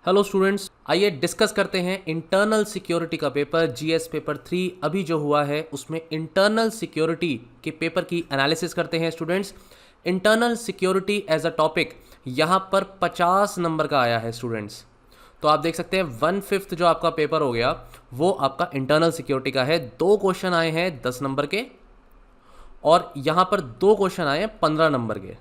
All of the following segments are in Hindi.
हेलो स्टूडेंट्स, आइए डिस्कस करते हैं इंटरनल सिक्योरिटी का पेपर जीएस पेपर 3 अभी जो हुआ है उसमें इंटरनल सिक्योरिटी के पेपर की एनालिसिस करते हैं। Students, internal security as a topic यहाँ पर 50 नंबर का आया है। स्टूडेंट्स, तो आप देख सकते हैं 1/5 जो आपका पेपर हो गया वो आपका इंटरनल सिक्योरिटी का है। 2 क्वेश्चन आए हैं 10 नंबर के और यहाँ पर 2 क्वेश्चन आए हैं 15 नंबर के।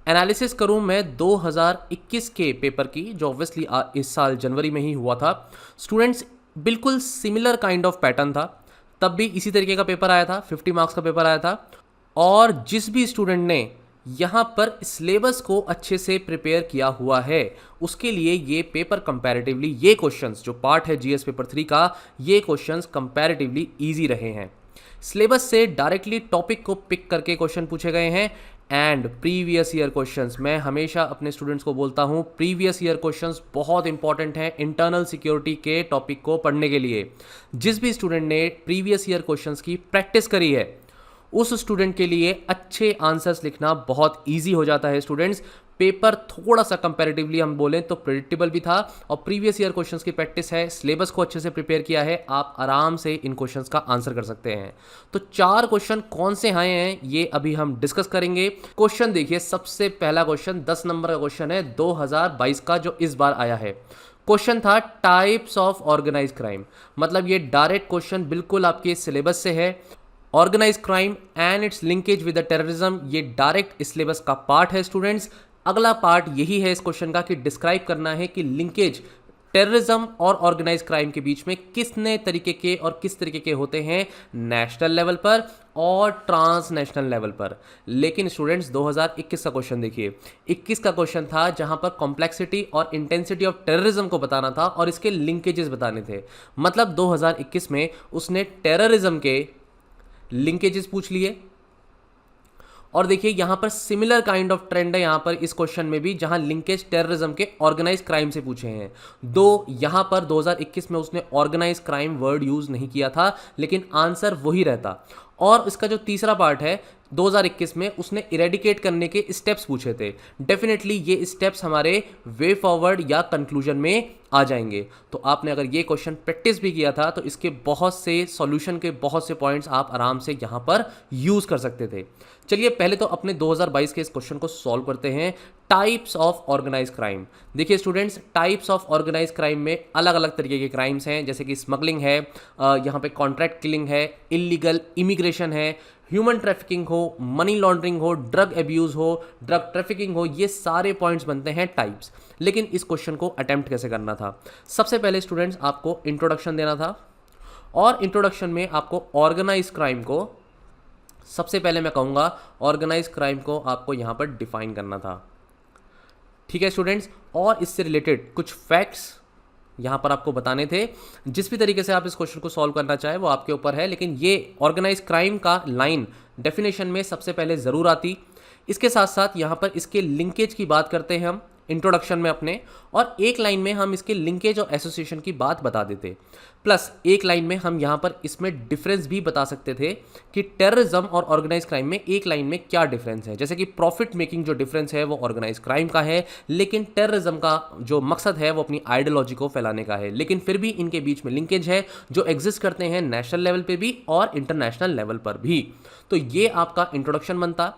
एनालिसिस करूं मैं 2021 के पेपर की, जो ऑब्वियसली इस साल जनवरी में ही हुआ था। स्टूडेंट्स, बिल्कुल सिमिलर काइंड ऑफ पैटर्न था, तब भी इसी तरीके का पेपर आया था, 50 मार्क्स का पेपर आया था। और जिस भी स्टूडेंट ने यहाँ पर सिलेबस को अच्छे से प्रिपेयर किया हुआ है उसके लिए ये पेपर कंपैरेटिवली, ये क्वेश्चंस जो पार्ट है जीएस पेपर 3 का, ये क्वेश्चंस कंपैरेटिवली इजी रहे हैं। सिलेबस से डायरेक्टली टॉपिक को पिक करके क्वेश्चन पूछे गए हैं एंड प्रीवियस ईयर क्वेश्चंस। मैं हमेशा अपने स्टूडेंट्स को बोलता हूं प्रीवियस ईयर क्वेश्चंस बहुत इंपॉर्टेंट हैं इंटरनल सिक्योरिटी के टॉपिक को पढ़ने के लिए। जिस भी स्टूडेंट ने प्रीवियस ईयर क्वेश्चंस की प्रैक्टिस करी है उस स्टूडेंट के लिए अच्छे आंसर्स लिखना बहुत ईजी हो जाता है। स्टूडेंट्स, पेपर थोड़ा सा कंपैरेटिवली हम बोलें तो प्रेडिक्टेबल भी था और प्रीवियस ईयर क्वेश्चंस की प्रैक्टिस है, सिलेबस को अच्छे से प्रिपेयर किया है, आप आराम से इन क्वेश्चंस का आंसर कर सकते हैं। तो 4 क्वेश्चन कौन से आए हैं ये अभी हम डिस्कस करेंगे। क्वेश्चन देखिए, सबसे पहला क्वेश्चन 10 नंबर का क्वेश्चन है 2022 का जो इस बार आया है। क्वेश्चन था टाइप्स ऑफ ऑर्गेनाइज क्राइम, मतलब ये डायरेक्ट क्वेश्चन बिल्कुल आपके सिलेबस से है। Organise crime and its linkage with the terrorism, ये डायरेक्ट सिलेबस का पार्ट है। स्टूडेंट्स, अगला पार्ट यही है इस क्वेश्चन का कि डिस्क्राइब करना है कि लिंकेज टेररिज्म और ऑर्गेनाइज क्राइम के बीच में कितने तरीके के और किस तरीके के होते हैं नेशनल लेवल पर और ट्रांसनेशनल लेवल पर। लेकिन स्टूडेंट्स 2021 का क्वेश्चन देखिए, 21 का क्वेश्चन था जहां पर कॉम्प्लेक्सिटी और इंटेंसिटी ऑफ टेररिज्म को बताना था और इसके लिंकेजेस बताने थे। मतलब 2021 में उसने टेररिज्म के लिंकेजेस पूछ लिए। और देखिए यहां पर सिमिलर काइंड ऑफ ट्रेंड है यहां पर इस क्वेश्चन में भी, जहां लिंकेज टेररिज्म के ऑर्गेनाइज क्राइम से पूछे हैं। दो यहां पर 2021 में उसने ऑर्गेनाइज क्राइम वर्ड यूज नहीं किया था, लेकिन आंसर वही रहता। और इसका जो तीसरा पार्ट है 2021 में उसने इरेडिकेट करने के स्टेप्स पूछे थे। डेफिनेटली ये स्टेप्स हमारे वे फॉरवर्ड या कंक्लूजन में आ जाएंगे। तो आपने अगर ये क्वेश्चन प्रैक्टिस भी किया था तो इसके बहुत से सॉल्यूशन के बहुत से पॉइंट्स आप आराम से यहाँ पर यूज कर सकते थे। चलिए पहले तो अपने 2022 के इस क्वेश्चन को सॉल्व करते हैं। Types of organise crime. देखिए students, types of organise crime में अलग अलग तरीके के क्राइम्स हैं, जैसे कि स्मगलिंग है, यहाँ पे कॉन्ट्रैक्ट किलिंग है, इलीगल इमिग्रेशन है, ह्यूमन ट्रैफिकिंग हो, मनी लॉन्ड्रिंग हो, ड्रग एब्यूज हो, ड्रग ट्रैफिकिंग हो, ये सारे पॉइंट्स बनते हैं टाइप्स। लेकिन इस क्वेश्चन को अटेम्प्ट कैसे करना था? सबसे पहले स्टूडेंट्स आपको इंट्रोडक्शन देना था और इंट्रोडक्शन में आपको ऑर्गेनाइज क्राइम को, सबसे पहले मैं कहूँगा ऑर्गेनाइज क्राइम को आपको यहाँ पर डिफाइन करना था। ठीक है स्टूडेंट्स, और इससे रिलेटेड कुछ फैक्ट्स यहाँ पर आपको बताने थे। जिस भी तरीके से आप इस क्वेश्चन को सॉल्व करना चाहे वो आपके ऊपर है, लेकिन ये ऑर्गेनाइज क्राइम का लाइन डेफिनेशन में सबसे पहले ज़रूर आती। इसके साथ साथ यहाँ पर इसके लिंकेज की बात करते हैं हम इंट्रोडक्शन में अपने, और एक लाइन में हम इसके लिंकेज और एसोसिएशन की बात बता देते। प्लस एक लाइन में हम यहाँ पर इसमें डिफरेंस भी बता सकते थे कि टेररिज्म और ऑर्गेनाइज क्राइम में एक लाइन में क्या डिफरेंस है। जैसे कि प्रॉफिट मेकिंग जो डिफरेंस है वो ऑर्गेनाइज क्राइम का है, लेकिन टेररिज्म का जो मकसद है वो अपनी आइडियोलॉजी को फैलाने का है। लेकिन फिर भी इनके बीच में लिंकेज है जो एग्जिस्ट करते हैं नेशनल लेवल पर भी और इंटरनेशनल लेवल पर भी। तो ये आपका इंट्रोडक्शन बनता।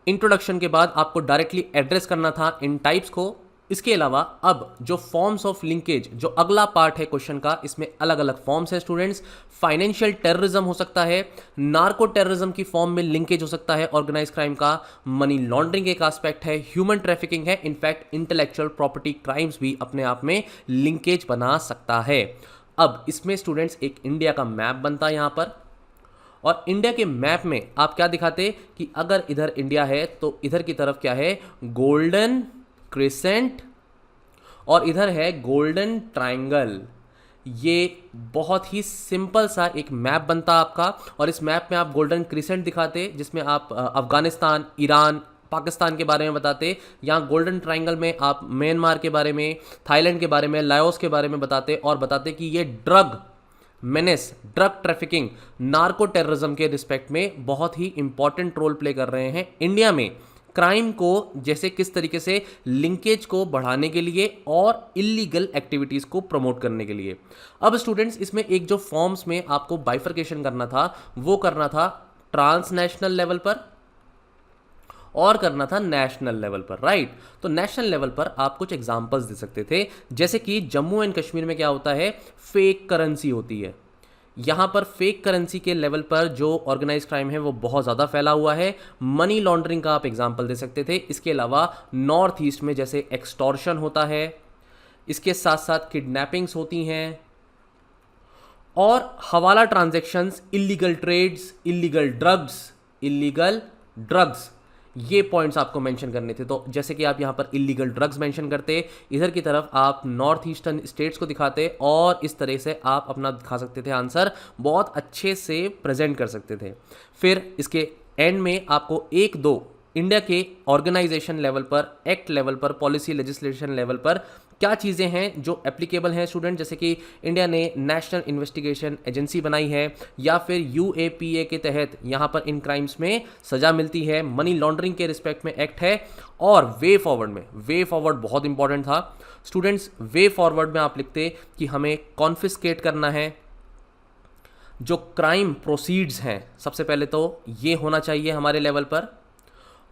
इंट्रोडक्शन के बाद आपको डायरेक्टली एड्रेस करना था इन टाइप्स को। इसके अलावा अब जो फॉर्म्स ऑफ लिंकेज, जो अगला पार्ट है क्वेश्चन का, इसमें अलग अलग फॉर्म्स है स्टूडेंट्स। फाइनेंशियल टेररिज्म हो सकता है, नार्को टेररिज्म की फॉर्म में लिंकेज हो सकता है ऑर्गेनाइज क्राइम का, मनी लॉन्ड्रिंग एक एस्पेक्ट है, ह्यूमन ट्रैफिकिंग है, इनफैक्ट इंटेलेक्चुअल प्रॉपर्टी क्राइम्स भी अपने आप में लिंकेज बना सकता है। अब इसमें स्टूडेंट्स एक इंडिया का मैप बनता है यहाँ पर, और इंडिया के मैप में आप क्या दिखाते कि अगर इधर इंडिया है तो इधर की तरफ क्या है, गोल्डन क्रिसेंट, और इधर है गोल्डन ट्रायंगल। ये बहुत ही सिंपल सा एक मैप बनता आपका, और इस मैप में आप गोल्डन क्रिसेंट दिखाते जिसमें आप अफगानिस्तान, ईरान, पाकिस्तान के बारे में बताते। यहाँ गोल्डन ट्रायंगल में आप म्यांमार के बारे में, थाईलैंड के बारे में, लाओस के बारे में बताते, और बताते कि ये drug menace, drug trafficking, narco terrorism के रिस्पेक्ट में बहुत ही इंपॉर्टेंट रोल प्ले कर रहे हैं इंडिया में क्राइम को जैसे किस तरीके से लिंकेज को बढ़ाने के लिए और इलीगल एक्टिविटीज़ को प्रमोट करने के लिए। अब स्टूडेंट्स इसमें एक जो फॉर्म्स में आपको बाइफर्केशन करना था वो करना था ट्रांसनेशनल लेवल पर और करना था नेशनल लेवल पर, राइट। तो नेशनल लेवल पर आप कुछ एग्जांपल्स दे सकते थे, जैसे कि जम्मू एंड कश्मीर में क्या होता है, फेक करेंसी होती है। यहाँ पर फेक करेंसी के लेवल पर जो ऑर्गेनाइज क्राइम है वो बहुत ज़्यादा फैला हुआ है। मनी लॉन्ड्रिंग का आप एग्जांपल दे सकते थे। इसके अलावा नॉर्थ ईस्ट में जैसे एक्सटॉर्शन होता है, इसके साथ साथ किडनैपिंग्स होती हैं और हवाला transactions, illegal trades, illegal drugs, ये पॉइंट्स आपको मेंशन करने थे। तो जैसे कि आप यहाँ पर इलीगल ड्रग्स मेंशन करते, इधर की तरफ आप नॉर्थ ईस्टर्न स्टेट्स को दिखाते और इस तरह से आप अपना दिखा सकते थे आंसर, बहुत अच्छे से प्रेजेंट कर सकते थे। फिर इसके एंड में आपको एक दो इंडिया के ऑर्गेनाइजेशन लेवल पर, एक्ट लेवल पर, पॉलिसी लेजिस्लेशन लेवल पर क्या चीज़ें हैं जो एप्लीकेबल हैं स्टूडेंट, जैसे कि इंडिया ने नेशनल इन्वेस्टिगेशन एजेंसी बनाई है या फिर यूएपीए के तहत यहाँ पर इन क्राइम्स में सज़ा मिलती है, मनी लॉन्ड्रिंग के रिस्पेक्ट में एक्ट है। और वे फॉरवर्ड में, वे फॉरवर्ड बहुत इंपॉर्टेंट था स्टूडेंट्स। वे फॉरवर्ड में आप लिखते कि हमें कॉन्फिस्केट करना है जो क्राइम प्रोसीड्स हैं, सबसे पहले तो ये होना चाहिए हमारे लेवल पर,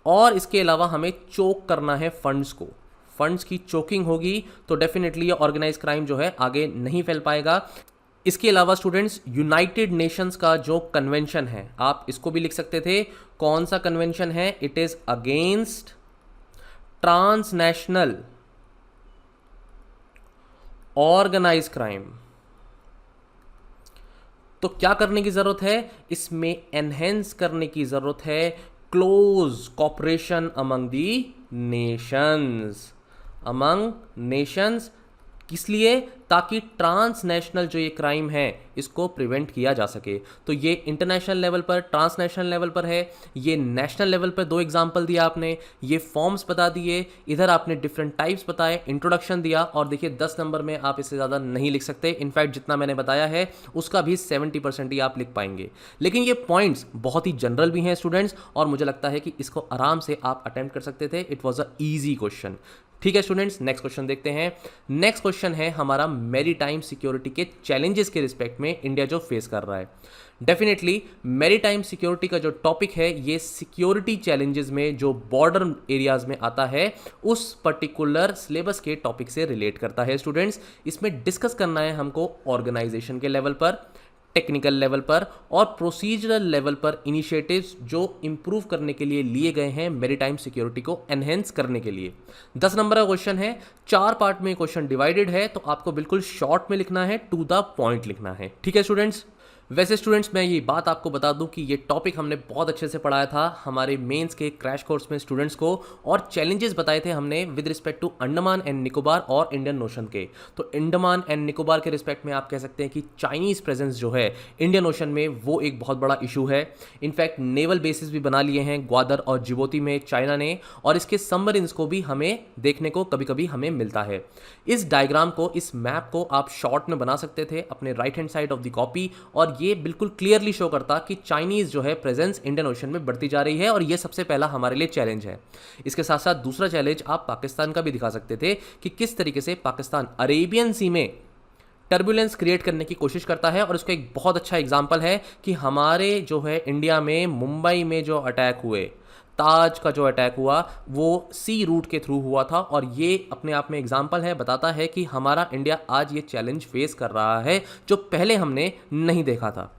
और इसके अलावा हमें चोक करना है फंड्स को। फंड्स की चोकिंग होगी तो डेफिनेटली ये ऑर्गेनाइज क्राइम जो है आगे नहीं फैल पाएगा। इसके अलावा स्टूडेंट्स यूनाइटेड नेशंस का जो कन्वेंशन है, आप इसको भी लिख सकते थे। कौन सा कन्वेंशन है? It is against transnational organise crime. तो क्या करने की जरूरत है? इसमें एनहेंस करने की जरूरत है close cooperation among the nations. किस लिए? ताकि ट्रांसनेशनल जो ये क्राइम है इसको प्रिवेंट किया जा सके। तो ये इंटरनेशनल लेवल पर, ट्रांसनेशनल लेवल पर है, ये नेशनल लेवल पर दो एग्जांपल दिया आपने, ये फॉर्म्स बता दिए, इधर आपने डिफरेंट टाइप्स बताए, इंट्रोडक्शन दिया, और देखिए 10 नंबर में आप इससे ज़्यादा नहीं लिख सकते। इनफैक्ट जितना मैंने बताया है उसका भी 70% ही आप लिख पाएंगे। लेकिन ये पॉइंट्स बहुत ही जनरल भी हैं स्टूडेंट्स, और मुझे लगता है कि इसको आराम से आप अटेम्प्ट कर सकते थे। It was a easy question. ठीक है स्टूडेंट्स, नेक्स्ट क्वेश्चन देखते हैं। नेक्स्ट क्वेश्चन है हमारा मैरीटाइम सिक्योरिटी के चैलेंजेस के रिस्पेक्ट में इंडिया जो फेस कर रहा है। डेफिनेटली मैरीटाइम सिक्योरिटी का जो टॉपिक है ये सिक्योरिटी चैलेंजेस में जो बॉर्डर एरियाज में आता है उस पर्टिकुलर सिलेबस के टॉपिक से रिलेट करता है स्टूडेंट्स। इसमें डिस्कस करना है हमको ऑर्गेनाइजेशन के लेवल पर, टेक्निकल लेवल पर और प्रोसीजरल लेवल पर इनिशिएटिव्स जो इंप्रूव करने के लिए लिए गए हैं मैरीटाइम सिक्योरिटी को एनहेंस करने के लिए। 10 नंबर का क्वेश्चन है, 4 पार्ट में क्वेश्चन डिवाइडेड है, तो आपको बिल्कुल शॉर्ट में लिखना है, टू द पॉइंट लिखना है। ठीक है स्टूडेंट्स। वैसे स्टूडेंट्स मैं ये बात आपको बता दूं कि ये टॉपिक हमने बहुत अच्छे से पढ़ाया था हमारे मेंस के क्रैश कोर्स में स्टूडेंट्स को, और चैलेंजेस बताए थे हमने with respect to Andaman and Nicobar और इंडियन ओशन के। तो अंडमान एंड निकोबार के रिस्पेक्ट में आप कह सकते हैं कि चाइनीज़ प्रेजेंस जो है इंडियन ओशन में वो एक बहुत बड़ा इशू है। इनफैक्ट नेवल बेसिस भी बना लिए हैं ग्वादर और जिबोती में चाइना ने, और इसके सबमरीन्स को भी हमें देखने को कभी कभी हमें मिलता है। इस डायग्राम को, इस मैप को आप शॉर्ट में बना सकते थे अपने right hand side of the copy, और ये बिल्कुल क्लियरली शो करता कि चाइनीज जो है प्रेजेंस इंडियन ओशन में बढ़ती जा रही है, और ये सबसे पहला हमारे लिए चैलेंज है। इसके साथ साथ दूसरा चैलेंज आप पाकिस्तान का भी दिखा सकते थे कि किस तरीके से पाकिस्तान अरेबियन सी में टर्बुलेंस क्रिएट करने की कोशिश करता है। और उसका एक बहुत अच्छा एग्जाम्पल है कि हमारे जो है इंडिया में मुंबई में जो अटैक हुए, ताज का जो अटैक हुआ वो सी रूट के थ्रू हुआ था, और ये अपने आप में एग्जाम्पल है, बताता है कि हमारा इंडिया आज ये चैलेंज फेस कर रहा है जो पहले हमने नहीं देखा था।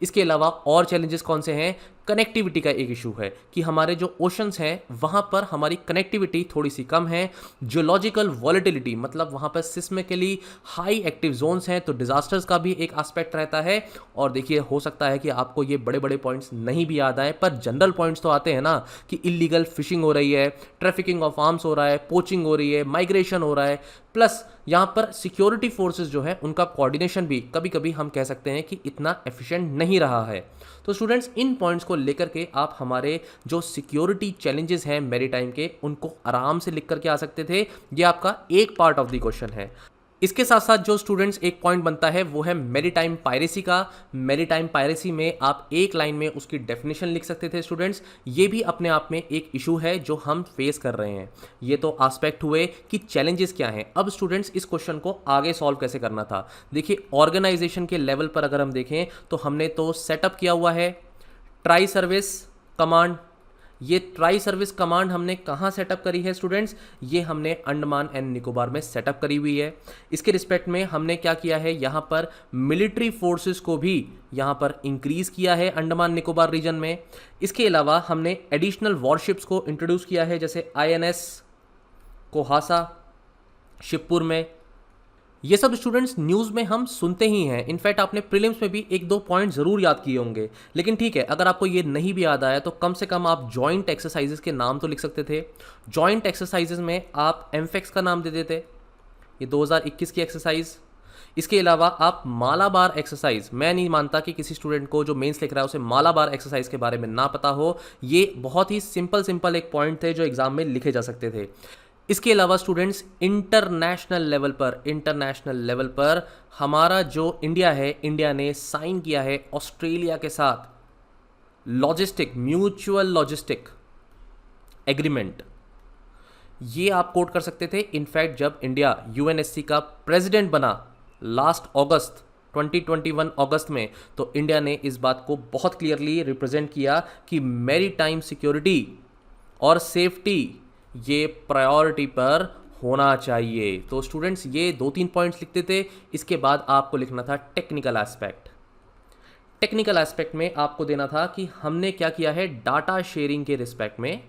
इसके अलावा और चैलेंजेस कौन से हैं? कनेक्टिविटी का एक इशू है कि हमारे जो ओशंस हैं वहाँ पर हमारी कनेक्टिविटी थोड़ी सी कम है। जियोलॉजिकल वॉलेटिलिटी मतलब वहाँ पर सिस्मिकली हाई एक्टिव जोन्स हैं, तो डिजास्टर्स का भी एक एस्पेक्ट रहता है। और देखिए हो सकता है कि आपको ये बड़े बड़े पॉइंट्स नहीं भी याद आए, पर जनरल पॉइंट्स तो आते हैं ना कि इलीगल फिशिंग हो रही है, ट्रैफिकिंग ऑफ आर्म्स हो रहा है, पोचिंग हो रही है, माइग्रेशन हो रहा है, प्लस यहाँ पर सिक्योरिटी फोर्सेस जो है उनका कोऑर्डिनेशन भी कभी कभी हम कह सकते हैं कि इतना एफिशिएंट नहीं रहा है। तो स्टूडेंट्स इन पॉइंट्स को लेकर के आप हमारे जो सिक्योरिटी चैलेंजेस हैं मैरीटाइम के उनको आराम से लिख करके आ सकते थे। ये आपका एक पार्ट ऑफ द क्वेश्चन है। इसके साथ साथ जो स्टूडेंट्स एक पॉइंट बनता है वो है मैरीटाइम पायरेसी का। मैरीटाइम पायरेसी में आप एक लाइन में उसकी डेफिनेशन लिख सकते थे स्टूडेंट्स। ये भी अपने आप में एक इशू है जो हम फेस कर रहे हैं। ये तो एस्पेक्ट हुए कि चैलेंजेस क्या हैं। अब स्टूडेंट्स इस क्वेश्चन को आगे सॉल्व कैसे करना था। देखिए ऑर्गेनाइजेशन के लेवल पर अगर हम देखें तो हमने तो सेटअप किया हुआ है ट्राई सर्विस कमांड। ये ट्राई सर्विस कमांड हमने कहाँ सेटअप करी है स्टूडेंट्स, ये हमने अंडमान एंड निकोबार में सेटअप करी हुई है। इसके रिस्पेक्ट में हमने क्या किया है, यहाँ पर मिलिट्री फोर्सेस को भी यहाँ पर इंक्रीज किया है अंडमान निकोबार रीजन में। इसके अलावा हमने एडिशनल वॉरशिप्स को इंट्रोड्यूस किया है, जैसे INS कोहासा शिवपुर में। ये सब स्टूडेंट्स न्यूज़ में हम सुनते ही हैं। इनफैक्ट आपने प्रीलिम्स में भी एक दो पॉइंट ज़रूर याद किए होंगे। लेकिन ठीक है, अगर आपको ये नहीं भी याद आया तो कम से कम आप जॉइंट एक्सरसाइजेस के नाम तो लिख सकते थे। जॉइंट एक्सरसाइजेस में आप एमफेक्स का नाम दे देते, ये 2021 की एक्सरसाइज। इसके अलावा आप मालाबार एक्सरसाइज, मैं नहीं मानता कि किसी स्टूडेंट को जो मेंस लिख रहा है उसे मालाबार एक्सरसाइज के बारे में ना पता हो। ये बहुत ही सिंपल एक पॉइंट थे जो एग्जाम में लिखे जा सकते थे। इसके अलावा स्टूडेंट्स इंटरनेशनल लेवल पर हमारा जो इंडिया है, इंडिया ने साइन किया है ऑस्ट्रेलिया के साथ म्यूचुअल लॉजिस्टिक एग्रीमेंट। ये आप कोट कर सकते थे। इनफैक्ट जब इंडिया UNSC का प्रेसिडेंट बना लास्ट अगस्त 2021 अगस्त में, तो इंडिया ने इस बात को बहुत क्लियरली रिप्रेजेंट किया कि मैरीटाइम सिक्योरिटी और सेफ्टी ये प्रायोरिटी पर होना चाहिए। तो स्टूडेंट्स ये 2-3 पॉइंट्स लिखते थे। इसके बाद आपको लिखना था टेक्निकल एस्पेक्ट। टेक्निकल एस्पेक्ट में आपको देना था कि हमने क्या किया है डाटा शेयरिंग के रिस्पेक्ट में।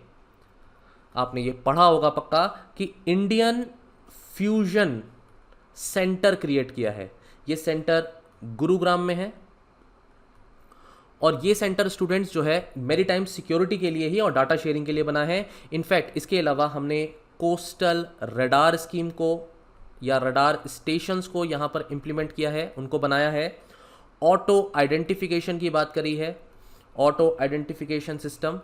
आपने ये पढ़ा होगा पक्का कि इंडियन फ्यूजन सेंटर क्रिएट किया है। ये सेंटर गुरुग्राम में है और ये सेंटर स्टूडेंट्स जो है मैरीटाइम सिक्योरिटी के लिए ही और डाटा शेयरिंग के लिए बना है। इनफैक्ट इसके अलावा हमने कोस्टल रडार स्कीम को या रडार स्टेशंस को यहाँ पर इम्प्लीमेंट किया है, उनको बनाया है। ऑटो आइडेंटिफिकेशन की बात करी है, ऑटो आइडेंटिफिकेशन सिस्टम।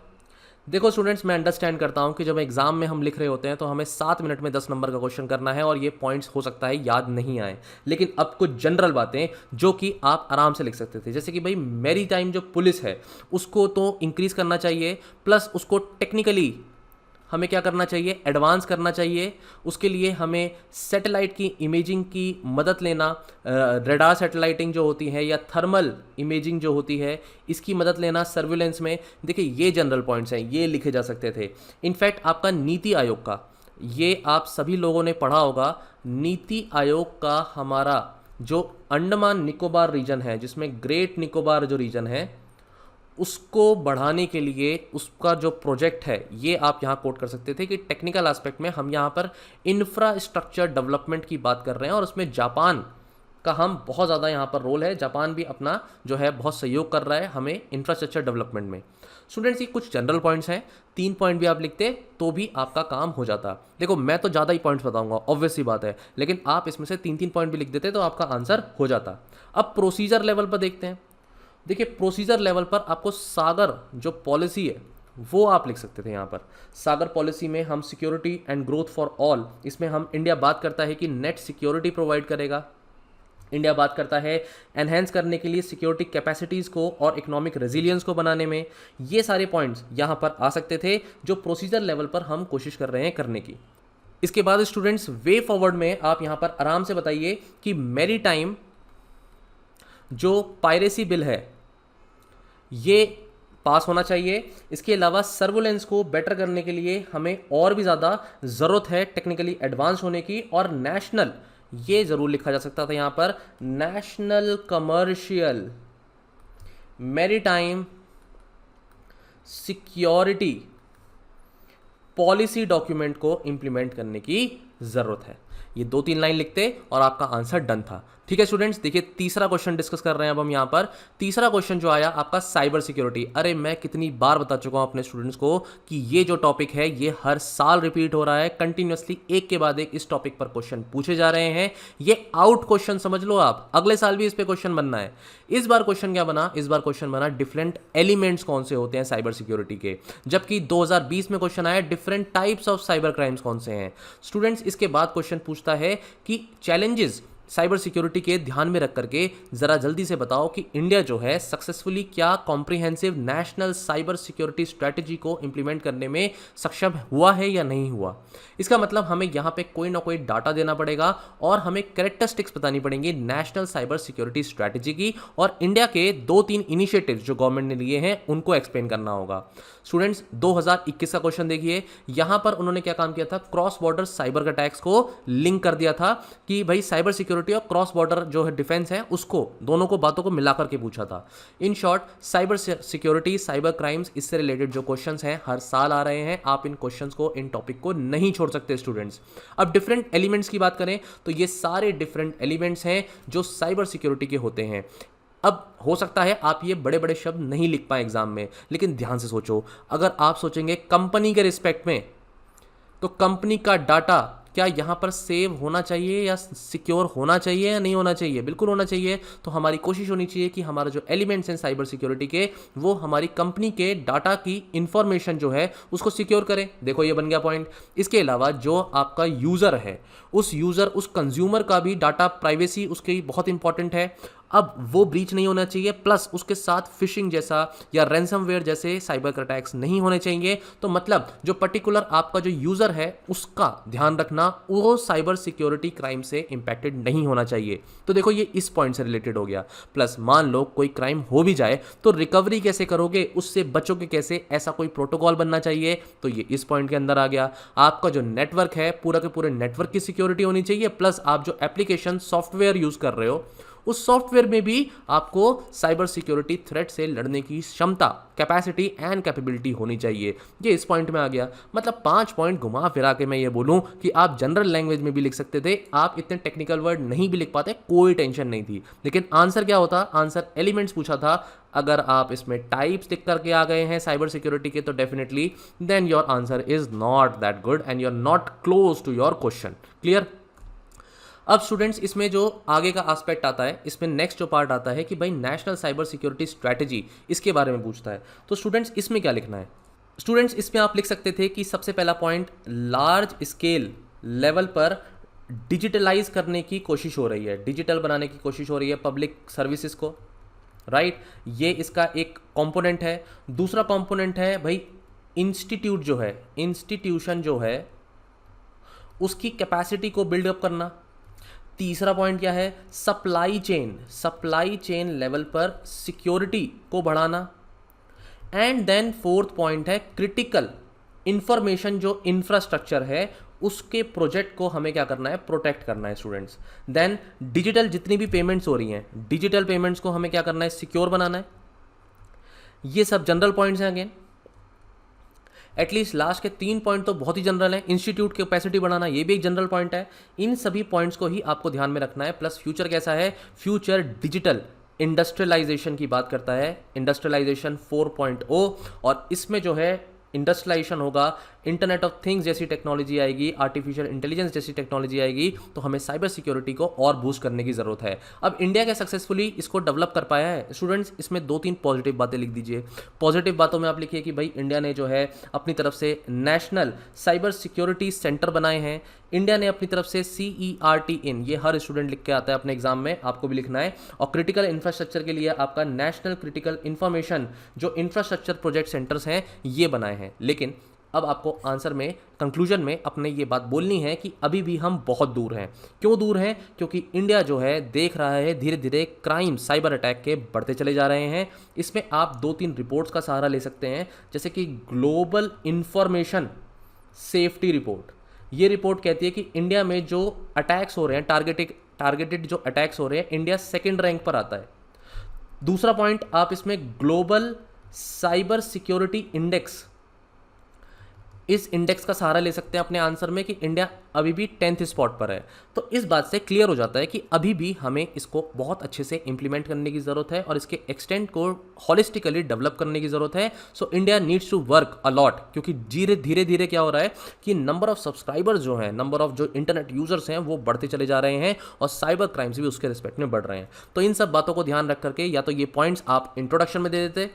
देखो स्टूडेंट्स, मैं अंडरस्टैंड करता हूँ कि जब एग्जाम में हम लिख रहे होते हैं तो हमें 7 मिनट में 10 नंबर का क्वेश्चन करना है और ये पॉइंट्स हो सकता है याद नहीं आए। लेकिन अब कुछ जनरल बातें जो कि आप आराम से लिख सकते थे, जैसे कि भाई मैरीटाइम जो पुलिस है उसको तो इंक्रीज करना चाहिए, प्लस उसको टेक्निकली हमें क्या करना चाहिए, एडवांस करना चाहिए। उसके लिए हमें सैटेलाइट की इमेजिंग की मदद लेना, रडार सैटेलाइटिंग जो होती है या थर्मल इमेजिंग जो होती है, इसकी मदद लेना सर्विलेंस में। देखिए ये जनरल पॉइंट्स हैं, ये लिखे जा सकते थे। इनफैक्ट आपका नीति आयोग का, ये आप सभी लोगों ने पढ़ा होगा, नीति आयोग का हमारा जो अंडमान निकोबार रीजन है, जिसमें ग्रेट निकोबार जो रीजन है, उसको बढ़ाने के लिए उसका जो प्रोजेक्ट है, ये आप यहाँ कोट कर सकते थे कि टेक्निकल एस्पेक्ट में हम यहाँ पर इंफ्रास्ट्रक्चर डेवलपमेंट की बात कर रहे हैं और उसमें जापान का हम बहुत ज़्यादा यहाँ पर रोल है। जापान भी अपना जो है बहुत सहयोग कर रहा है हमें इंफ्रास्ट्रक्चर डेवलपमेंट में। स्टूडेंट्स ये कुछ जनरल पॉइंट्स हैं, 3 पॉइंट भी आप लिखते तो भी आपका काम हो जाता। देखो मैं तो ज़्यादा ही पॉइंट्स बताऊंगा, ऑब्वियस सी बात है, लेकिन आप इसमें से 3-3 पॉइंट भी लिख देते तो आपका आंसर हो जाता। अब प्रोसीजर लेवल पर देखते हैं। देखिए प्रोसीजर लेवल पर आपको सागर जो पॉलिसी है वो आप लिख सकते थे। यहाँ पर सागर पॉलिसी में हम security and growth for all, इसमें हम इंडिया बात करता है कि नेट सिक्योरिटी प्रोवाइड करेगा। इंडिया बात करता है एनहेंस करने के लिए सिक्योरिटी कैपेसिटीज़ को और इकोनॉमिक रेजिलियंस को बनाने में। ये सारे पॉइंट्स यहाँ पर आ सकते थे जो प्रोसीजर लेवल पर हम कोशिश कर रहे हैं करने की। इसके बाद स्टूडेंट्स वे फॉरवर्ड में आप यहाँ पर आराम से बताइए कि मैरीटाइम जो पायरेसी बिल है ये पास होना चाहिए। इसके अलावा सर्विलेंस को बेटर करने के लिए हमें और भी ज़्यादा ज़रूरत है टेक्निकली एडवांस होने की। और नेशनल, ये ज़रूर लिखा जा सकता था यहाँ पर, national commercial maritime security policy document को इंप्लीमेंट करने की ज़रूरत है। ये 2-3 लाइन लिखते और आपका आंसर डन था। ठीक है स्टूडेंट्स, देखिए तीसरा क्वेश्चन डिस्कस कर रहे हैं अब हम यहाँ पर। तीसरा क्वेश्चन जो आया आपका साइबर सिक्योरिटी। अरे मैं कितनी बार बता चुका हूँ अपने स्टूडेंट्स को कि ये जो टॉपिक है ये हर साल रिपीट हो रहा है, कंटिन्यूअसली एक के बाद एक इस टॉपिक पर क्वेश्चन पूछे जा रहे हैं। ये आउट क्वेश्चन समझ लो आप, अगले साल भी इस पे क्वेश्चन बनना है। इस बार क्वेश्चन क्या बना, इस बार क्वेश्चन बना डिफरेंट एलिमेंट्स कौन से होते हैं साइबर सिक्योरिटी के, जबकि 2020 में क्वेश्चन आया different types of cyber crimes कौन से हैं। स्टूडेंट्स इसके बाद क्वेश्चन पूछता है कि चैलेंजेस साइबर सिक्योरिटी के ध्यान में रख करके जरा जल्दी से बताओ कि इंडिया जो है सक्सेसफुली क्या comprehensive national cyber security strategy को इंप्लीमेंट करने में सक्षम हुआ है या नहीं हुआ। इसका मतलब हमें यहाँ पे कोई ना कोई डाटा देना पड़ेगा और हमें कैरेक्टरिस्टिक्स बतानी पड़ेंगी नेशनल साइबर सिक्योरिटी स्ट्रेटजी की, और इंडिया के 2-3 इनिशिएटिव्स जो गवर्नमेंट ने लिए हैं उनको एक्सप्लेन करना होगा। स्टूडेंट्स 2021 का क्वेश्चन देखिए, यहां पर उन्होंने क्या काम किया था, क्रॉस बॉर्डर साइबर अटैक्स को लिंक कर दिया था कि भाई साइबर सिक्योरिटी और क्रॉस बॉर्डर जो है डिफेंस है उसको, दोनों को बातों को मिलाकर के पूछा था। In short cyber security, cyber crimes, इससे रिलेटेड जो क्वेश्चंस हैं हर साल आ रहे हैं। आप इन क्वेश्चंस को, इन टॉपिक को नहीं छोड़ सकते स्टूडेंट्स। अब डिफरेंट एलिमेंट्स की बात करें तो ये सारे डिफरेंट एलिमेंट्स हैं जो साइबर सिक्योरिटी के होते हैं। अब हो सकता है आप ये बड़े बड़े शब्द नहीं लिख पाए एग्जाम में, लेकिन ध्यान से सोचो, अगर आप सोचेंगे कंपनी के रिस्पेक्ट में, तो कंपनी का डाटा क्या यहाँ पर सेव होना चाहिए या सिक्योर होना चाहिए या नहीं होना चाहिए? बिल्कुल होना चाहिए। तो हमारी कोशिश होनी चाहिए कि हमारा जो एलिमेंट्स हैं साइबर सिक्योरिटी के, वो हमारी कंपनी के डाटा की इंफॉर्मेशन जो है उसको सिक्योर करें। देखो ये बन गया पॉइंट। इसके अलावा जो आपका यूज़र है, उस यूज़र, उस कंज्यूमर का भी डाटा प्राइवेसी उसकी बहुत इंपॉर्टेंट है। अब वो ब्रीच नहीं होना चाहिए, प्लस उसके साथ फिशिंग जैसा या रैंसमवेयर जैसे साइबर अटैक्स नहीं होने चाहिए। तो मतलब जो पर्टिकुलर आपका जो यूज़र है उसका ध्यान रखना, वो साइबर सिक्योरिटी क्राइम से इंपैक्टेड नहीं होना चाहिए। तो देखो ये इस पॉइंट से रिलेटेड हो गया। प्लस मान लो कोई क्राइम हो भी जाए तो रिकवरी कैसे करोगे, उससे बचोगे कैसे, ऐसा कोई प्रोटोकॉल बनना चाहिए। तो ये इस पॉइंट के अंदर आ गया। आपका जो नेटवर्क है, पूरा के पूरे नेटवर्क की सिक्योरिटी होनी चाहिए। प्लस आप जो एप्लीकेशन सॉफ्टवेयर यूज़ कर रहे हो उस सॉफ्टवेयर में भी आपको साइबर सिक्योरिटी थ्रेट से लड़ने की क्षमता, कैपेसिटी एंड कैपेबिलिटी होनी चाहिए। ये इस पॉइंट में आ गया। मतलब 5 पॉइंट घुमा फिरा के मैं ये बोलूं कि आप जनरल लैंग्वेज में भी लिख सकते थे, आप इतने टेक्निकल वर्ड नहीं भी लिख पाते, कोई टेंशन नहीं थी। लेकिन आंसर क्या होता, आंसर एलिमेंट्स पूछा था। अगर आप इसमें टाइप्स लिख करके आ गए हैं साइबर सिक्योरिटी के, तो definitely then your answer is not that good and you are not close to your question. Clear? अब स्टूडेंट्स इसमें जो आगे का एस्पेक्ट आता है, इसमें नेक्स्ट जो पार्ट आता है कि भाई नेशनल साइबर सिक्योरिटी स्ट्रैटेजी, इसके बारे में पूछता है। तो स्टूडेंट्स इसमें क्या लिखना है? स्टूडेंट्स इसमें आप लिख सकते थे कि सबसे पहला पॉइंट, लार्ज स्केल लेवल पर डिजिटलाइज करने की कोशिश हो रही है, डिजिटल बनाने की कोशिश हो रही है पब्लिक सर्विसेज को, राइट? ये इसका एक कंपोनेंट है। दूसरा कंपोनेंट है भाई इंस्टीट्यूट जो है, इंस्टीट्यूशन जो है उसकी कैपेसिटी को बिल्डअप करना। तीसरा पॉइंट क्या है, सप्लाई चेन लेवल पर सिक्योरिटी को बढ़ाना। एंड देन फोर्थ पॉइंट है क्रिटिकल इंफॉर्मेशन, जो इंफ्रास्ट्रक्चर है उसके प्रोजेक्ट को हमें क्या करना है, प्रोटेक्ट करना है स्टूडेंट्स। देन डिजिटल जितनी भी पेमेंट्स हो रही हैं, डिजिटल पेमेंट्स को हमें क्या करना है, सिक्योर बनाना है। ये सब जनरल पॉइंट्स हैं। अगेन एटलीस्ट लास्ट के 3 पॉइंट तो बहुत ही जनरल है। इंस्टीट्यूट की कैपेसिटी बढ़ाना, ये भी एक जनरल पॉइंट है। इन सभी पॉइंट्स को ही आपको ध्यान में रखना है। प्लस फ्यूचर कैसा है, फ्यूचर डिजिटल इंडस्ट्रियलाइजेशन की बात करता है, इंडस्ट्रियलाइजेशन 4.0, और इसमें जो है इंडस्ट्रियलाइजेशन होगा, इंटरनेट ऑफ थिंग्स जैसी टेक्नोलॉजी आएगी, आर्टिफिशियल इंटेलिजेंस जैसी टेक्नोलॉजी आएगी, तो हमें साइबर सिक्योरिटी को और बूस्ट करने की ज़रूरत है। अब इंडिया क्या सक्सेसफुली इसको डेवलप कर पाया है? स्टूडेंट्स इसमें 2-3 पॉजिटिव बातें लिख दीजिए। पॉजिटिव बातों में आप लिखिए कि भाई इंडिया ने जो है अपनी तरफ से नेशनल साइबर सिक्योरिटी सेंटर बनाए हैं। इंडिया ने अपनी तरफ से CERT इन, ये हर स्टूडेंट लिख के आता है अपने एग्जाम में, आपको भी लिखना है। और क्रिटिकल इंफ्रास्ट्रक्चर के लिए आपका नेशनल क्रिटिकल इंफॉर्मेशन जो इंफ्रास्ट्रक्चर प्रोजेक्ट सेंटर्स हैं ये बनाए हैं। लेकिन अब आपको आंसर में, कंक्लूजन में अपने ये बात बोलनी है कि अभी भी हम बहुत दूर हैं। क्यों दूर हैं? क्योंकि इंडिया जो है देख रहा है धीरे धीरे क्राइम, साइबर अटैक के बढ़ते चले जा रहे हैं। इसमें आप 2-3 रिपोर्ट्स का सहारा ले सकते हैं, जैसे कि ग्लोबल इंफॉर्मेशन सेफ्टी रिपोर्ट। ये रिपोर्ट कहती है कि इंडिया में जो अटैक्स हो रहे हैं, टारगेटेड जो अटैक्स हो रहे हैं, इंडिया 2nd रैंक पर आता है। दूसरा पॉइंट आप इसमें ग्लोबल साइबर सिक्योरिटी इंडेक्स, इस इंडेक्स का सहारा ले सकते हैं अपने आंसर में कि इंडिया अभी भी 10th स्पॉट पर है। तो इस बात से क्लियर हो जाता है कि अभी भी हमें इसको बहुत अच्छे से इंप्लीमेंट करने की ज़रूरत है और इसके एक्सटेंट को हॉलिस्टिकली डेवलप करने की ज़रूरत है। So India needs to work a lot, क्योंकि धीरे धीरे क्या हो रहा है कि नंबर ऑफ सब्सक्राइबर्स जो हैं, नंबर ऑफ जो इंटरनेट यूजर्स हैं वो बढ़ते चले जा रहे हैं और साइबर क्राइम्स भी उसके रिस्पेक्ट में बढ़ रहे हैं। तो इन सब बातों को ध्यान रख करके या तो ये पॉइंट्स आप इंट्रोडक्शन में दे देते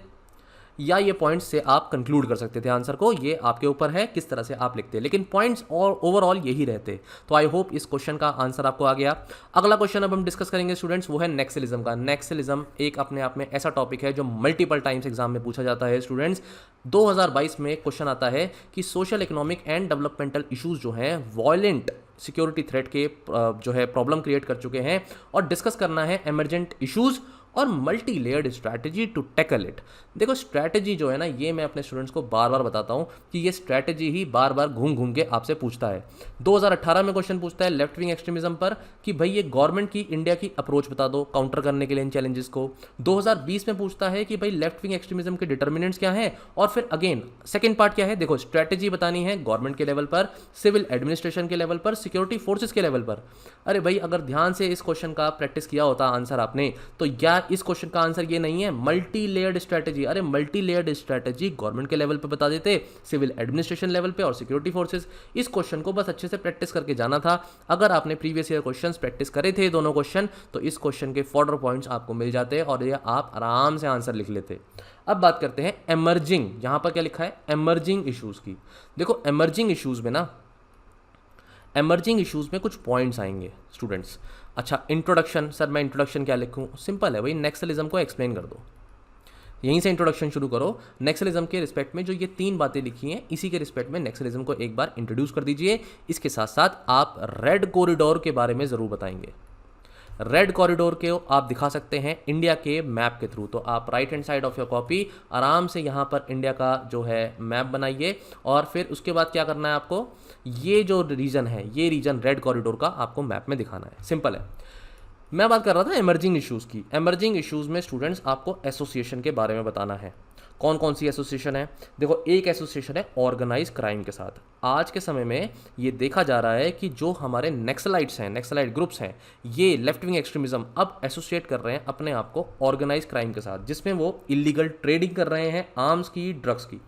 या ये पॉइंट्स से आप कंक्लूड कर सकते थे आंसर को, ये आपके ऊपर है किस तरह से आप लिखते हैं, लेकिन पॉइंट्स और ओवरऑल यही रहते। तो आई होप इस क्वेश्चन का आंसर आपको आ गया। अगला क्वेश्चन अब हम डिस्कस करेंगे स्टूडेंट्स, वो है नेक्सलिज्म का। नेक्सलिज्म एक अपने आप में ऐसा टॉपिक है जो मल्टीपल टाइम्स एग्जाम में पूछा जाता है स्टूडेंट्स। 2022 में क्वेश्चन आता है कि social economic and developmental issues जो हैं वॉयलेंट सिक्योरिटी थ्रेट के जो है प्रॉब्लम क्रिएट कर चुके हैं और डिस्कस करना है एमरजेंट इशूज़ और multi layered strategy to tackle it. देखो स्ट्रैटेजी जो है ना, ये मैं अपने स्टूडेंट्स को बार बार बताता हूँ कि ये स्ट्रैटेजी ही बार बार घूम घूम के आपसे पूछता है। 2018 में क्वेश्चन पूछता है लेफ्ट विंग एक्सट्रीमिज्म पर कि भाई ये गवर्नमेंट की इंडिया की अप्रोच बता दो काउंटर करने के लिए इन चैलेंजेस को। 2020 में पूछता है कि भाई लेफ्ट विंग एक्सट्रीमिज्म के डिटर्मिनेंट्स क्या हैं, और फिर अगेन सेकेंड पार्ट क्या है, देखो स्ट्रैटेजी बतानी है गवर्नमेंट के लेवल पर, सिविल एडमिनिस्ट्रेशन के लेवल पर, सिक्योरिटी फोर्सेज के लेवल पर। अरे भाई अगर ध्यान से इस क्वेश्चन का प्रैक्टिस किया होता आंसर आपने, तो यार इस क्वेश्चन का आंसर ये नहीं है मल्टी लेयर्ड स्ट्रैटेजी। अरे मल्टी लेयर्ड स्ट्रैटेजी गवर्नमेंट के लेवल पे बता देते, सिविल एडमिनिस्ट्रेशन लेवल पे और सिक्योरिटी फोर्सेस। इस क्वेश्चन को बस अच्छे से प्रैक्टिस करके जाना था। अगर आपने प्रीवियस ईयर क्वेश्चंस प्रैक्टिस करे थे दोनों क्वेश्चन, तो इस क्वेश्चन के फॉर्डर पॉइंट्स आपको मिल जाते और ये आप आराम से आंसर लिख लेते। अब बात करते हैं एमर्जिंग, यहां पर क्या लिखा है एमर्जिंग इश्यूज की। देखो एमर्जिंग इश्यूज में ना, एमर्जिंग इश्यूज में कुछ पॉइंट्स आएंगे स्टूडेंट्स। अच्छा इंट्रोडक्शन, सर मैं इंट्रोडक्शन क्या लिखूं, सिंपल है भाई, नेक्सलिज्म को एक्सप्लेन कर दो, यहीं से इंट्रोडक्शन शुरू करो। नेक्सलिज्म के रिस्पेक्ट में जो ये 3 बातें लिखी हैं, इसी के रिस्पेक्ट में नेक्सलिज्म को एक बार इंट्रोड्यूस कर दीजिए। इसके साथ साथ आप रेड कॉरिडोर के बारे में ज़रूर बताएंगे। रेड कॉरिडोर के आप दिखा सकते हैं इंडिया के मैप के थ्रू। तो आप right hand side of your copy आराम से यहाँ पर इंडिया का जो है मैप बनाइए और फिर उसके बाद क्या करना है आपको, ये जो रीजन है ये रीजन रेड कॉरिडोर का आपको मैप में दिखाना है। सिंपल है। मैं बात कर रहा था एमर्जिंग इश्यूज़ की। एमर्जिंग इश्यूज़ में स्टूडेंट्स आपको एसोसिएशन के बारे में बताना है। कौन कौन सी एसोसिएशन है, देखो एक एसोसिएशन है ऑर्गेनाइज क्राइम के साथ। आज के समय में ये देखा जा रहा है कि जो हमारे नेक्सलाइट्स हैं, नेक्सलाइट ग्रुप्स हैं, ये लेफ्ट विंग एक्सट्रीमिज्म अब एसोसिएट कर रहे हैं अपने आप को ऑर्गेनाइज क्राइम के साथ, जिसमें वो इलीगल ट्रेडिंग कर रहे हैं आर्म्स की, ड्रग्स की।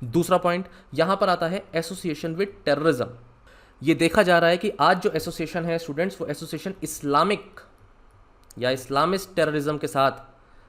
दूसरा पॉइंट यहाँ पर आता है एसोसिएशन विद टेररिज्म। ये देखा जा रहा है कि आज जो एसोसिएशन है स्टूडेंट्स, वो एसोसिएशन इस्लामिक या इस्लामिस्ट टेररिज्म के साथ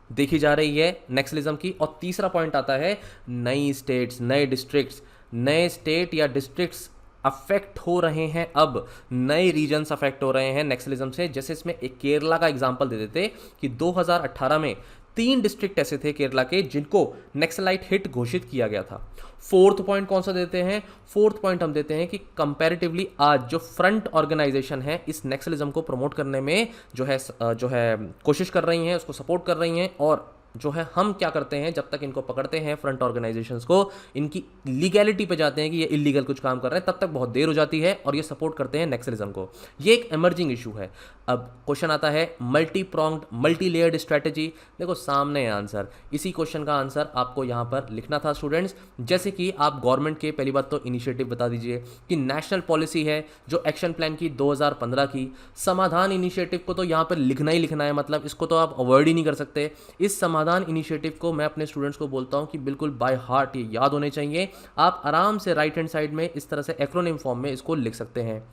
देखी जा रही है नेक्सलिज्म की। और तीसरा पॉइंट आता है नई स्टेट्स, नए डिस्ट्रिक्ट्स, नए स्टेट या डिस्ट्रिक्ट्स अफेक्ट हो रहे हैं, अब नए रीजन्स अफेक्ट हो रहे हैं नेक्सलिज्म से। जैसे इसमें एक केरला का एग्जांपल दे देते कि 2018 में 3 डिस्ट्रिक्ट ऐसे थे केरला के जिनको नेक्सलाइट हिट घोषित किया गया था। फोर्थ पॉइंट कौन सा देते हैं, फोर्थ पॉइंट हम देते हैं कि कंपैरेटिवली आज जो फ्रंट ऑर्गेनाइजेशन है इस नेक्सलिज्म को प्रमोट करने में जो है कोशिश कर रही हैं, उसको सपोर्ट कर रही हैं। और जो है हम क्या करते हैं, जब तक इनको पकड़ते हैं फ्रंट ऑर्गेनाइजेशंस को, इनकी लीगैलिटी पे जाते हैं कि ये इलीगल कुछ काम कर रहे हैं, तब तक बहुत देर हो जाती है और ये सपोर्ट करते हैं नेक्सलिज्म को। ये एक एमर्जिंग इशू है। अब क्वेश्चन आता है multi pronged multi layered strategy. देखो सामने है आंसर, इसी क्वेश्चन का आंसर आपको यहाँ पर लिखना था स्टूडेंट्स। जैसे कि आप गवर्नमेंट के पहली बात तो इनिशिएटिव बता दीजिए कि नेशनल पॉलिसी है जो एक्शन प्लान की 2015 की। समाधान इनिशिएटिव को तो यहाँ पर लिखना ही लिखना है, मतलब इसको तो आप अवॉइड ही नहीं कर सकते। इस समाधान इनिशिएटिव को मैं अपने स्टूडेंट्स को बोलता हूँ कि बिल्कुल बाय हार्ट ये याद होने चाहिए। आप आराम से राइट हैंड साइड में इस तरह से एक्रोनिम फॉर्म में इसको लिख सकते हैं।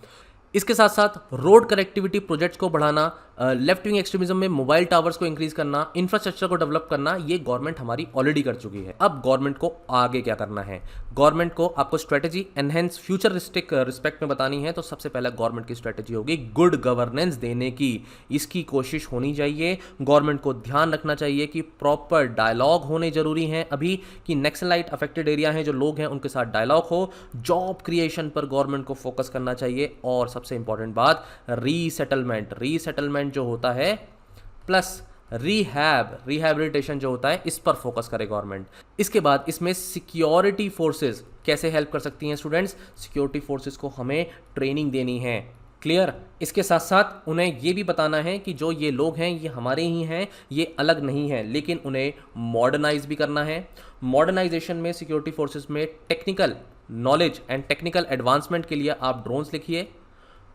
इसके साथ साथ रोड कनेक्टिविटी प्रोजेक्ट्स को बढ़ाना, लेफ्ट विंग एक्सट्रीमिज्म में मोबाइल टावर्स को इंक्रीज करना, इंफ्रास्ट्रक्चर को डेवलप करना, ये गवर्नमेंट हमारी ऑलरेडी कर चुकी है। अब गवर्नमेंट को आगे क्या करना है, गवर्नमेंट को आपको स्ट्रेटेजी एनहेंस फ्यूचर रिस्पेक्ट में बतानी है। तो सबसे पहला गवर्नमेंट की स्ट्रेटेजी होगी गुड गवर्नेंस देने की। इसकी कोशिश होनी चाहिए। गवर्नमेंट को ध्यान रखना चाहिए कि प्रॉपर डायलॉग होने जरूरी हैं अभी, कि नेक्सलाइट अफेक्टेड एरिया हैं जो लोग हैं उनके साथ डायलॉग हो। जॉब क्रिएशन पर गवर्नमेंट को फोकस करना चाहिए। और सबसे इंपॉर्टेंट बात रीसेटलमेंट जो होता है प्लस रिहैबिलिटेशन जो होता है, इस पर फोकस करे गवर्नमेंट। इसके बाद इसमें सिक्योरिटी फोर्सेस कैसे हेल्प कर सकती हैं स्टूडेंट्स, सिक्योरिटी फोर्सेस को हमें ट्रेनिंग देनी है। क्लियर। इसके साथ साथ उन्हें ये भी बताना है कि जो ये लोग हैं ये हमारे ही हैं, ये अलग नहीं हैं, लेकिन उन्हें मॉडर्नाइज भी करना है। मॉडर्नाइजेशन में सिक्योरिटी फोर्सेस में technical knowledge and technical advancement के लिए आप ड्रोन्स लिखिए।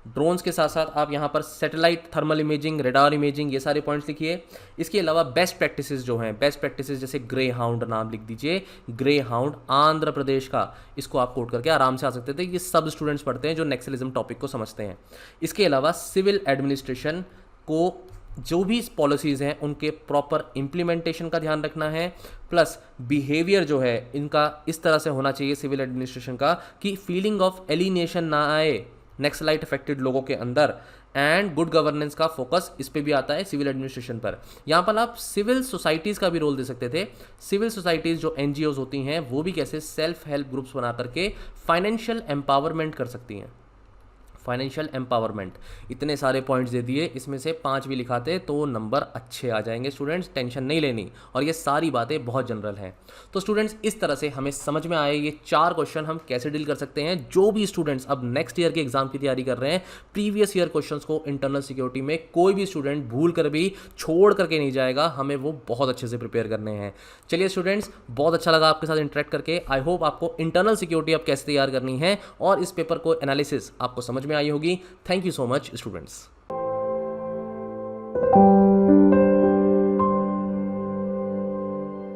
ड्रोन्स के साथ साथ आप यहाँ पर satellite thermal imaging, radar imaging, ये सारे पॉइंट्स लिखिए। इसके अलावा बेस्ट प्रैक्टिसेस जो हैं, बेस्ट प्रैक्टिसेस जैसे ग्रे हाउंड नाम लिख दीजिए, ग्रे हाउंड आंध्र प्रदेश का, इसको आप कोट करके आराम से आ सकते थे। ये सब स्टूडेंट्स पढ़ते हैं जो नेक्सलिज्म टॉपिक को समझते हैं। इसके अलावा सिविल एडमिनिस्ट्रेशन को जो भी पॉलिसीज़ हैं उनके प्रॉपर इम्प्लीमेंटेशन का ध्यान रखना है, प्लस बिहेवियर जो है इनका इस तरह से होना चाहिए सिविल एडमिनिस्ट्रेशन का कि फीलिंग ऑफ एलिनेशन ना आए नक्सलाइट अफेक्टेड लोगों के अंदर, एंड गुड गवर्नेंस का फोकस इस पे भी आता है सिविल एडमिनिस्ट्रेशन पर। यहाँ पर आप सिविल सोसाइटीज़ का भी रोल दे सकते थे। सिविल सोसाइटीज़ जो NGOs होती हैं वो भी कैसे सेल्फ हेल्प ग्रुप्स बना करके फाइनेंशियल एम्पावरमेंट कर सकती हैं। फाइनेंशियल एम्पावरमेंट, इतने सारे पॉइंट्स दे दिए, इसमें से 5 भी लिखाते तो नंबर अच्छे आ जाएंगे स्टूडेंट्स, टेंशन नहीं लेनी। और ये सारी बातें बहुत जनरल हैं। तो स्टूडेंट्स इस तरह से हमें समझ में आए ये 4 क्वेश्चन हम कैसे डील कर सकते हैं। जो भी स्टूडेंट्स अब नेक्स्ट ईयर के एग्जाम की तैयारी कर रहे हैं, प्रीवियस ईयर क्वेश्चंस को इंटरनल सिक्योरिटी में कोई भी स्टूडेंट भूल कर भी छोड़ करके नहीं जाएगा, हमें वो बहुत अच्छे से प्रिपेयर करने हैं। चलिए स्टूडेंट्स, बहुत अच्छा लगा आपके साथ इंटरेक्ट करके। आई होप आपको इंटरनल सिक्योरिटी अब कैसे तैयार करनी है और इस पेपर को एनालिसिस आपको समझ में आई होगी। Thank you so much students.